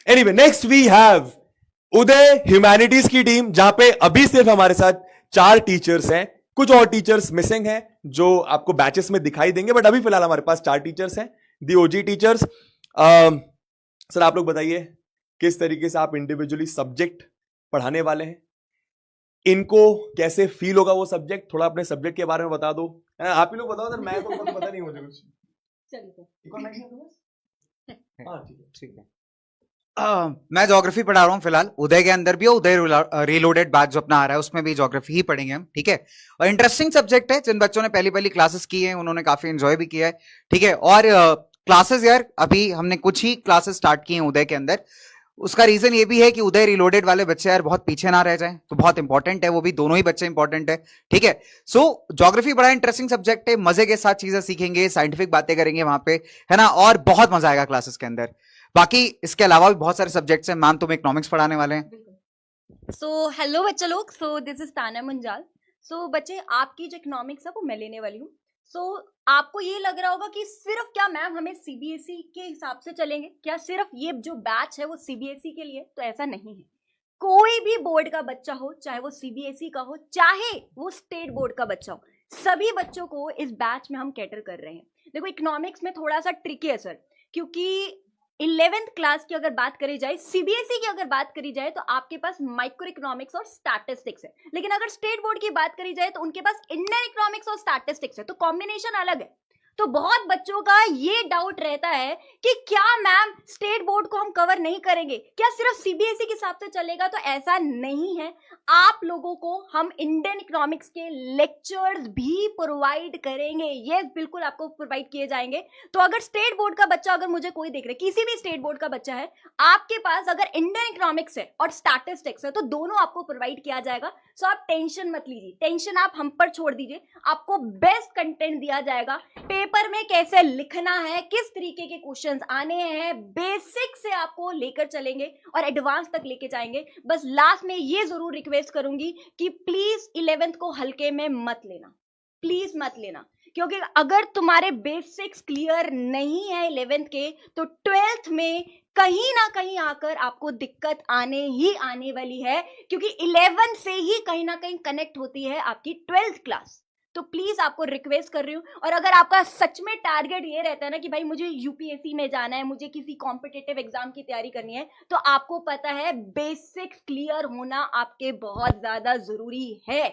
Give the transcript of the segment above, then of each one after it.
Anyway next we have Uday humanities की team, जहां पे अभी सिर्फ हमारे साथ 4 टीचर्स हैं। कुछ और टीचर्स मिसिंग हैं जो आपको बैचेस में दिखाई देंगे, बट अभी फिलहाल हमारे पास 4 टीचर्स हैं, दी ओजी टीचर्स। सर आप लोग बताइए किस तरीके से आप इंडिविजुअली सब्जेक्ट पढ़ाने वाले हैं, इनको कैसे फील होगा वो सब्जेक्ट, थोड़ा अपने सब्जेक्ट के बारे में बता दो। आप ही लोग बताओ सर, मैं तो पता नहीं मुझे कुछ। ठीक है। मैं ज्योग्राफी पढ़ा रहा हूँ फिलहाल, उदय के अंदर भी है, उदय रीलोडेड बैच जो अपना आ रहा है उसमें भी ज्योग्राफी ही पढ़ेंगे हम, ठीक है। और इंटरेस्टिंग सब्जेक्ट है, जिन बच्चों ने पहली क्लासेस की है उन्होंने काफी एंजॉय भी किया है, ठीक है। और क्लासेस यार अभी हमने कुछ ही क्लासेस स्टार्ट की हैं उदय के अंदर। उसका रीजन ये भी है कि उदय रीलोडेड वाले बच्चे यार बहुत पीछे ना रह जाएं, तो बहुत इंपॉर्टेंट है, वो भी दोनों ही बच्चे इंपॉर्टेंट है, ठीक है। सो ज्योग्राफी बड़ा इंटरेस्टिंग सब्जेक्ट है, मजे के साथ चीजें सीखेंगे, साइंटिफिक बातें करेंगे वहां पे, है ना, और बहुत मजा आएगा क्लासेस के अंदर। बाकी इसके अलावा भी बहुत सारे सब्जेक्ट्स हैं। मैम तुम इकोनॉमिक्स पढ़ाने वाले हैं। सो हेलो बच्चे लोग, सो दिस इज ताना मुंजाल। सो बच्चे आपकी जो इकोनॉमिक्स है वो मैं लेने वाली हूँ। सो आपको ये लग रहा होगा कि सिर्फ क्या मैम हमें सीबीएसई के हिसाब से चलेंगे, क्या सिर्फ ये जो बैच है वो सीबीएसई के लिए? तो ऐसा नहीं है। कोई भी बोर्ड का बच्चा हो, चाहे वो सीबीएसई का हो, चाहे वो स्टेट बोर्ड का बच्चा हो, सभी बच्चों को इस बैच में हम कैटर कर रहे हैं। देखो इकोनॉमिक्स में थोड़ा सा ट्रिकी है सर, क्योंकि 11th क्लास की अगर बात करी जाए, सीबीएसई की अगर बात करी जाए तो आपके पास माइक्रो इकोनॉमिक्स और स्टैटिस्टिक्स है, लेकिन अगर स्टेट बोर्ड की बात करी जाए तो उनके पास इंडियन इकोनॉमिक्स और स्टैटिस्टिक्स है, तो कॉम्बिनेशन अलग है। तो बहुत बच्चों का ये डाउट रहता है कि क्या मैम स्टेट बोर्ड को हम कवर नहीं करेंगे, क्या सिर्फ सीबीएसई के हिसाब से चलेगा? तो ऐसा नहीं है, आप लोगों को हम इंडियन इकोनॉमिक्स के लेक्चर्स भी प्रोवाइड करेंगे। यस, बिल्कुल आपको प्रोवाइड किए जाएंगे। तो अगर स्टेट बोर्ड का बच्चा, अगर मुझे कोई देख रहा है, किसी भी स्टेट बोर्ड का बच्चा है, आपके पास अगर इंडियन इकोनॉमिक्स है और स्टैटिस्टिक्स है, तो दोनों आपको प्रोवाइड किया जाएगा। सो आप टेंशन मत लीजिए, टेंशन आप हम पर छोड़ दीजिए, आपको बेस्ट कंटेंट दिया जाएगा। पेपर में कैसे लिखना है, किस तरीके के क्वेश्चंस आने हैं, बेसिक से आपको लेकर चलेंगे और एडवांस तक लेके जाएंगे। बस लास्ट में ये जरूर रिक्वेस्ट करूंगी कि प्लीज 11th को हल्के में मत लेना, प्लीज मत लेना, क्योंकि अगर तुम्हारे बेसिक्स क्लियर नहीं है 11th के, तो 12th में कहीं ना कहीं आकर आपको दिक्कत आने वाली है, क्योंकि 11th से ही कहीं ना कहीं कनेक्ट होती है आपकी 12th क्लास। तो प्लीज आपको रिक्वेस्ट कर रही हूँ, और अगर आपका सच में टारगेट ये रहता है ना कि भाई मुझे यूपीएससी में जाना है, मुझे किसी कॉम्पिटिटिव एग्जाम की तैयारी करनी है, तो आपको पता है बेसिक्स क्लियर होना आपके बहुत ज्यादा जरूरी है।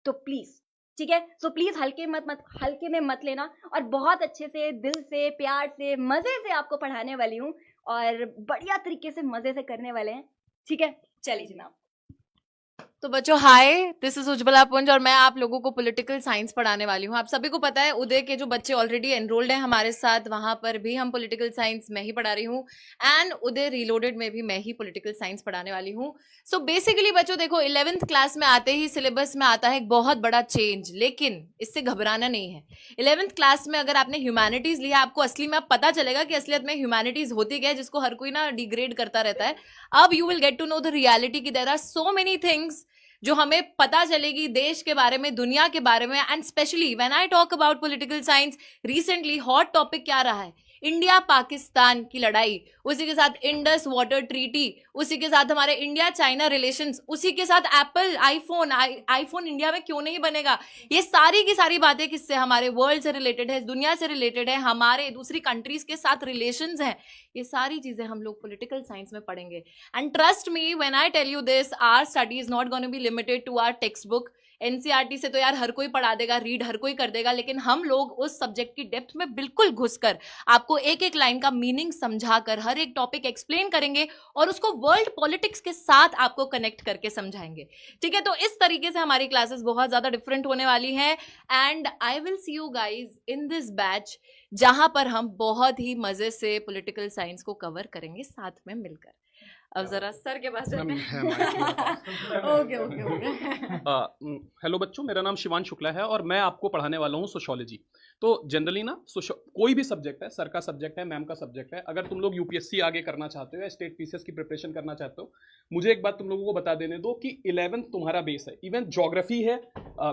तो प्लीज, ठीक है, सो प्लीज हल्के हल्के में मत लेना, और बहुत अच्छे से, दिल से, प्यार से, मजे से आपको पढ़ाने वाली हूँ, और बढ़िया तरीके से मजे से करने वाले हैं, ठीक है। चलिए जनाब। तो बच्चों हाय, दिस इज उज्ज्वला पुंज और मैं आप लोगों को पॉलिटिकल साइंस पढ़ाने वाली हूँ। आप सभी को पता है उदय के जो बच्चे ऑलरेडी एनरोल्ड हैं हमारे साथ, वहां पर भी हम पॉलिटिकल साइंस मैं ही पढ़ा रही हूँ, एंड उदय रीलोडेड में भी मैं ही पॉलिटिकल साइंस पढ़ाने वाली हूँ। सो बेसिकली बच्चों देखो, 11th क्लास में आते ही सिलेबस में आता है एक बहुत बड़ा चेंज, लेकिन इससे घबराना नहीं है। 11th क्लास में अगर आपने ह्यूमैनिटीज लिया, आपको असली में पता चलेगा कि असलियत में ह्यूमैनिटीज होती क्या है, जिसको हर कोई ना डिग्रेड करता रहता है। अब you will get to know the reality कि there are so many things जो हमें पता चलेगी देश के बारे में, दुनिया के बारे में, and specially when I talk about political science, recently hot topic क्या रहा है? इंडिया पाकिस्तान की लड़ाई, उसी के साथ इंडस वाटर ट्रीटी, उसी के साथ हमारे इंडिया चाइना रिलेशंस, उसी के साथ एप्पल आईफोन इंडिया में क्यों नहीं बनेगा। ये सारी की सारी बातें किससे? हमारे वर्ल्ड से रिलेटेड है, दुनिया से रिलेटेड है, हमारे दूसरी कंट्रीज के साथ रिलेशंस हैं। ये सारी चीजें हम लोग पॉलिटिकल साइंस में पढ़ेंगे। And trust me when I tell you this, our study is not going to be limited to our text book. NCERT से तो यार हर कोई पढ़ा देगा, रीड हर कोई कर देगा, लेकिन हम लोग उस सब्जेक्ट की डेप्थ में बिल्कुल घुसकर आपको एक एक लाइन का मीनिंग समझाकर हर एक टॉपिक एक्सप्लेन करेंगे और उसको वर्ल्ड पॉलिटिक्स के साथ आपको कनेक्ट करके समझाएंगे, ठीक है। तो इस तरीके से हमारी क्लासेस बहुत ज्यादा डिफरेंट होने वाली हैं, and I will see you guys in this batch, जहां पर हम बहुत ही मजे से पॉलिटिकल साइंस को कवर करेंगे साथ में मिलकर। अब जरा सर के पास चलते हैं। ओके। हेलो बच्चों, मेरा नाम शिवान शुक्ला है और मैं आपको पढ़ाने वाला हूँ सोशियोलॉजी। तो जनरली ना कोई भी सब्जेक्ट है, सर का सब्जेक्ट है, मैम का सब्जेक्ट है, अगर तुम लोग यूपीएससी आगे करना चाहते हो या स्टेट पीसीएस की प्रिपरेशन करना चाहते हो, मुझे एक बात तुम लोगों को बता देने दो कि 11th तुम्हारा बेस है। इवन ज्योग्राफी है,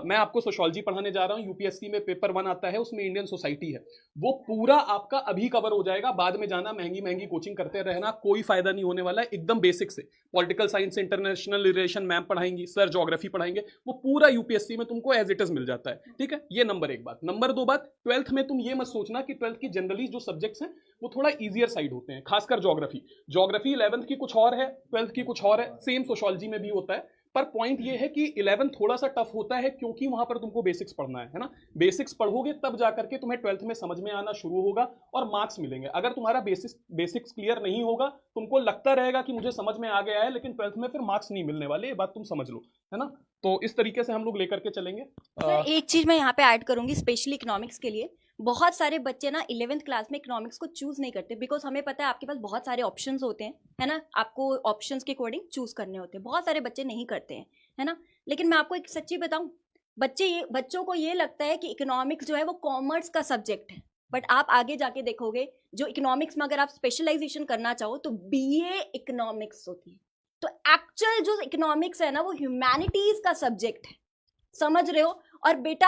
मैं आपको सोशियोलॉजी पढ़ाने जा रहा हूँ, यूपीएससी में पेपर 1 आता है, उसमें इंडियन सोसाइटी है, वो पूरा आपका अभी कवर हो जाएगा। बाद में जाना, महंगी महंगी कोचिंग करते रहना, कोई फायदा नहीं होने वाला है। एकदम बेसिक से political science, international relation ma'am पढ़ाएंगी, सर ज्योग्राफी पढ़ाएंगे, वो पूरा यूपीएससी में तुमको एज इट इज मिल जाता है। ठीक है, ये नंबर 1 बात। नंबर 2 बात, 12th में तुम ये मत सोचना कि 12th की जनरली जो सब्जेक्ट्स हैं वो थोड़ा इजियर साइड होते हैं, खासकर ज्योग्राफी। ज्योग्राफी 11th की कुछ और है, 12th की कुछ और है, सेम सोशियोलॉजी में भी होता है। पर पॉइंट ये है कि 11th थोड़ा सा टफ होता है क्योंकि वहां पर तुमको बेसिक्स पढ़ना है ना। बेसिक्स पढ़ोगे तब जाकर के तुम्हें 12th में समझ में आना शुरू होगा और मार्क्स मिलेंगे। अगर तुम्हारा बेसिक्स क्लियर नहीं होगा, तुमको लगता रहेगा कि मुझे समझ में आ गया है, लेकिन 12th में फिर मार्क्स नहीं मिलने वाले, ये बात तुम समझ लो, है ना। तो इस तरीके से हम लोग लेकर के चलेंगे। सर एक चीज मैं यहाँ पे ऐड करूंगी, स्पेशली इकोनॉमिक्स के लिए। बहुत सारे बच्चे ना 11th क्लास में इकोनॉमिक्स को चूज नहीं करते, बिकॉज हमें पता है आपके पास बहुत सारे ऑप्शंस होते हैं, है ना, आपको ऑप्शंस के अकॉर्डिंग चूज करने होते हैं। बहुत सारे बच्चे नहीं करते हैं, है ना। लेकिन मैं आपको एक सच्ची बताऊं, बच्चों को ये लगता है कि इकोनॉमिक्स जो है वो कॉमर्स का सब्जेक्ट है, बट आप आगे जाके देखोगे जो इकोनॉमिक्स में अगर आप स्पेशलाइजेशन करना चाहो तो बीए इकोनॉमिक्स होती है। तो एक्चुअल जो इकोनॉमिक्स है ना वो ह्यूमैनिटीज का सब्जेक्ट है, समझ रहे हो। और बेटा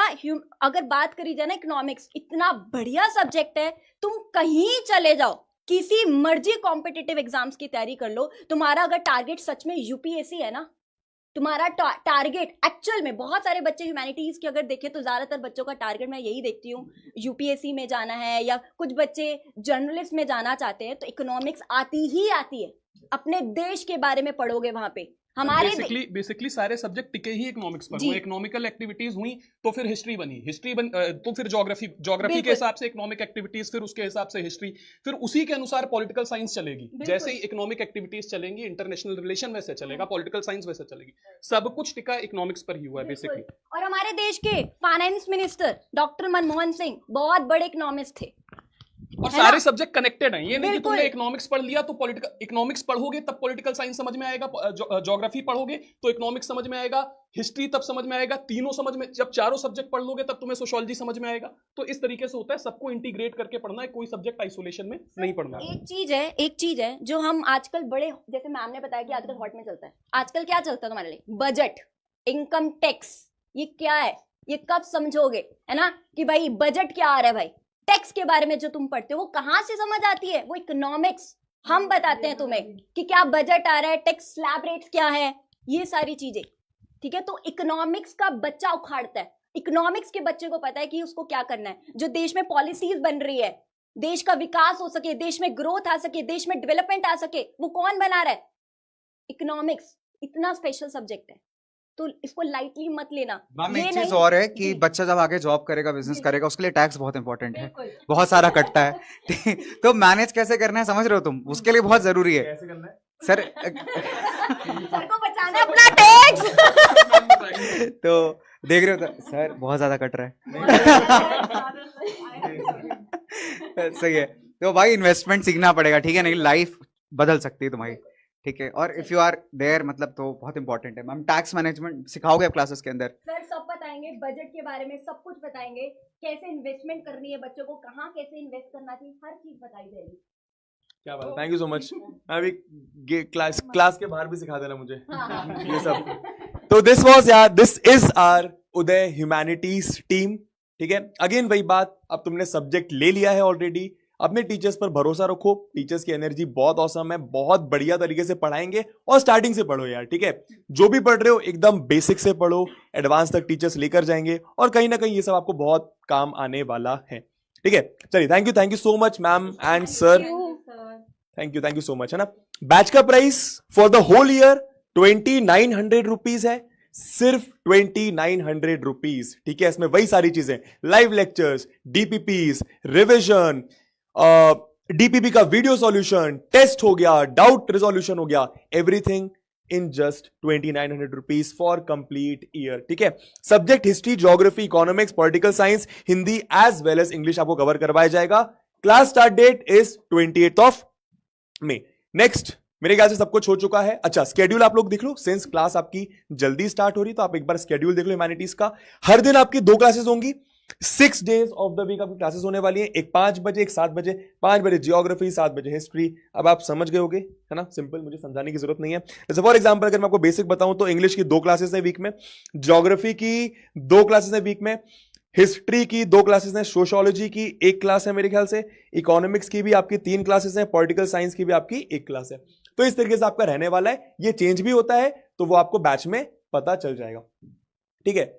अगर बात करी जाए ना, इकोनॉमिक्स इतना बढ़िया सब्जेक्ट है, तुम कहीं चले जाओ, किसी मर्जी कॉम्पिटिटिव एग्जाम्स की तैयारी कर लो, तुम्हारा अगर टारगेट सच में यूपीएससी है ना, तुम्हारा टारगेट एक्चुअल में, बहुत सारे बच्चे ह्यूमैनिटीज की अगर देखें तो ज्यादातर बच्चों का टारगेट मैं यही देखती हूँ, यूपीएससी में जाना है, या कुछ बच्चे जर्नलिस्ट में जाना चाहते हैं, तो इकोनॉमिक्स आती ही आती है। अपने देश के बारे में पढ़ोगे वहां पे, हमारे बेसिकली सारे सब्जेक्ट टिके ही इकोनॉमिक्स पर। वो इकोनॉमिकल एक्टिविटीज हुई तो फिर हिस्ट्री बनी, तो फिर ज्योग्राफी के हिसाब से इकोनॉमिक एक्टिविटीज, फिर उसके हिसाब से हिस्ट्री, फिर उसी के अनुसार पॉलिटिकल साइंस चलेगी। जैसे ही इकोनॉमिक एक्टिविटीज चलेंगी, इंटरनेशनल रिलेशन वैसे चलेगा, पॉलिटिकल साइंस वैसे चलेगी, सब कुछ टिका इकोनॉमिक्स पर ही हुआ है बेसिकली। और हमारे देश के finance minister doctor Manmohan Singh बहुत बड़े इकोनॉमिस्ट थे, और सारे सब्जेक्ट कनेक्टेड हैं। ये नहीं कि तुमने इकोनॉमिक्स पढ़ लिया तो पॉलिटिकल, इकोनॉमिक्स पढ़ोगे तब पॉलिटिकल साइंस समझ में आएगा, ज्योग्राफी पढ़ोगे तो इकोनॉमिक्स समझ में आएगा, हिस्ट्री तब समझ में आएगा, तीनों समझ में, जब चारों सब्जेक्ट पढ़ लोगे तब तुम्हें सोशियोलॉजी समझ में आएगा। तो इस तरीके से होता है, सबको इंटीग्रेट करके पढ़ना है, कोई सब्जेक्ट आइसोलेशन में नहीं पढ़ना। एक चीज है जो हम आजकल बड़े, जैसे मैम ने बताया कि आजकल हॉट में चलता है, आजकल क्या चलता है तुम्हारे लिए, बजट, इनकम टैक्स, ये क्या है, ये कब समझोगे, है ना, कि भाई बजट क्या आ रहा है, भाई टैक्स के बारे में जो तुम पढ़ते हो वो कहां से समझ आती है, वो इकोनॉमिक्स हम बताते हैं तुम्हें कि क्या बजट आ रहा है, टैक्स स्लैब रेट्स क्या है, ये सारी चीजें, ठीक है। तो इकोनॉमिक्स का बच्चा उखाड़ता है, इकोनॉमिक्स के बच्चे को पता है कि उसको क्या करना है, जो देश में पॉलिसीज बन रही है, देश का विकास हो सके, देश में ग्रोथ आ सके, देश में डेवलपमेंट आ सके, वो कौन बना रहा है, इकोनॉमिक्स। इतना स्पेशल सब्जेक्ट है, तो इसको लाइटली मत लेना। एक चीज और है कि बच्चा जब आगे जॉब करेगा, बिजनेस करेगा, उसके लिए टैक्स बहुत इंपॉर्टेंट है, बहुत सारा कटता है। तो मैनेज कैसे करना है, समझ रहे हो तुम, उसके लिए बहुत जरूरी है। कैसे करना है सर? सर को बचाना अपना टैक्स। तो देख रहे हो सर, बहुत ज्यादा कट रहा है। सही है। तो भाई इन्वेस्टमेंट सीखना पड़ेगा, ठीक है, नहीं लाइफ बदल सकती है तुम्हारी, ठीक है। और इफ यू आर देयर, मतलब तो बहुत इंपॉर्टेंट है। मैम टैक्स मैनेजमेंट सिखाओगे आप क्लासेस के अंदर? सर सब बताएंगे, बजट के बारे में सब कुछ बताएंगे, कैसे इन्वेस्टमेंट करनी है, बच्चों को कहाँ कैसे इन्वेस्ट करना चाहिए, हर चीज बताई जाएगी। क्या बात, थैंक यू सो मच। अभी क्लास के बाहर भी सिखा देना मुझे ये सब। तो this is our Uday humanities team, ठीक है। अगेन वही बात, अब तुमने सब्जेक्ट ले लिया है ऑलरेडी, अपने टीचर्स पर भरोसा रखो, टीचर्स की एनर्जी बहुत औसम है, बहुत बढ़िया तरीके से पढ़ाएंगे, और स्टार्टिंग से पढ़ो यार, ठीक है। जो भी पढ़ रहे हो एकदम बेसिक से पढ़ो, एडवांस तक टीचर्स लेकर जाएंगे, और कहीं ना कहीं ये सब आपको बहुत काम आने वाला है, ठीक है। चलिए, thank you so much ma'am and sir, thank you so much, है ना। बैच का price for the whole year 2900 rupees है, सिर्फ 2900 रुपीज, ठीक है। इसमें वही सारी चीजें, live lectures, DPPs, revision, DPP का वीडियो सॉल्यूशन, टेस्ट हो गया, डाउट रिजोल्यूशन हो गया, everything in just 2900 rupees for complete year, ठीक है। Subject history, geography, economics, political science, Hindi as well as English आपको कवर करवाया जाएगा। Class start date is 28th of May। Next, मेरे ख्याल से सब कुछ हो चुका है। अच्छा, स्केड्यूल आप लोग देख लो, सिंस क्लास आपकी जल्दी स्टार्ट हो रही तो आप एक बार स्केड्यूल देख लो ह्यूमैनिटीज का। हर दिन आपकी 2 क्लासेस होंगी, 6 डेज ऑफ द वीक आपकी क्लासेस होने वाली हैं, एक 5 बजे, एक 7 बजे, 5 बजे जियोग्राफी, 7 बजे हिस्ट्री। अब आप समझ गए होगे, है ना, सिंपल, मुझे समझाने की जरूरत नहीं है। जैसे फॉर एग्जांपल अगर मैं आपको बेसिक बताऊं तो इंग्लिश की 2 क्लासेस है वीक में, ज्योग्राफी की 2 क्लासेस है वीक में, हिस्ट्री की 2 क्लासेस हैं, सोशियोलॉजी की 1 क्लास है मेरे ख्याल से, इकोनॉमिक्स की भी आपकी 3 क्लासेस हैं, पॉलिटिकल साइंस की भी आपकी 1 क्लास है। तो इस तरीके से आपका रहने वाला है, ये चेंज भी होता है तो वो आपको बैच में पता चल जाएगा, ठीक है।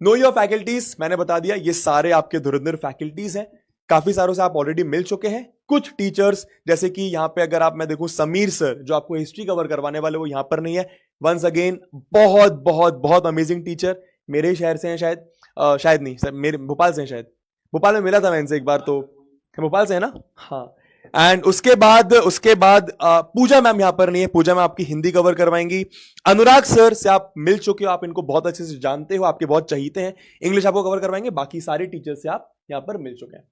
नो योर फैकल्टीज मैंने बता दिया, ये सारे आपके धुरंधर फैकल्टीज हैं, काफी सारों से आप ऑलरेडी मिल चुके हैं। कुछ टीचर्स जैसे कि यहां पे अगर आप मैं देखूं समीर सर जो आपको हिस्ट्री कवर करवाने वाले, वो यहां पर नहीं है। वंस अगेन बहुत बहुत बहुत अमेजिंग टीचर, मेरे शहर से हैं शायद, शायद नहीं सर, मेरे भोपाल से हैं शायद, भोपाल में मिला था मैं इनसे एक बार, तो भोपाल से है ना, हाँ। एंड उसके बाद पूजा मैम यहां पर नहीं है, पूजा मैम आपकी हिंदी कवर करवाएंगी। अनुराग सर से आप मिल चुके हो, आप इनको बहुत अच्छे से जानते हो, आपके बहुत चहीते हैं, इंग्लिश आपको कवर करवाएंगे। बाकी सारे टीचर से आप यहां पर मिल चुके हैं,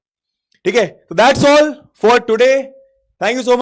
ठीक है। तो that's all for today, thank you so much.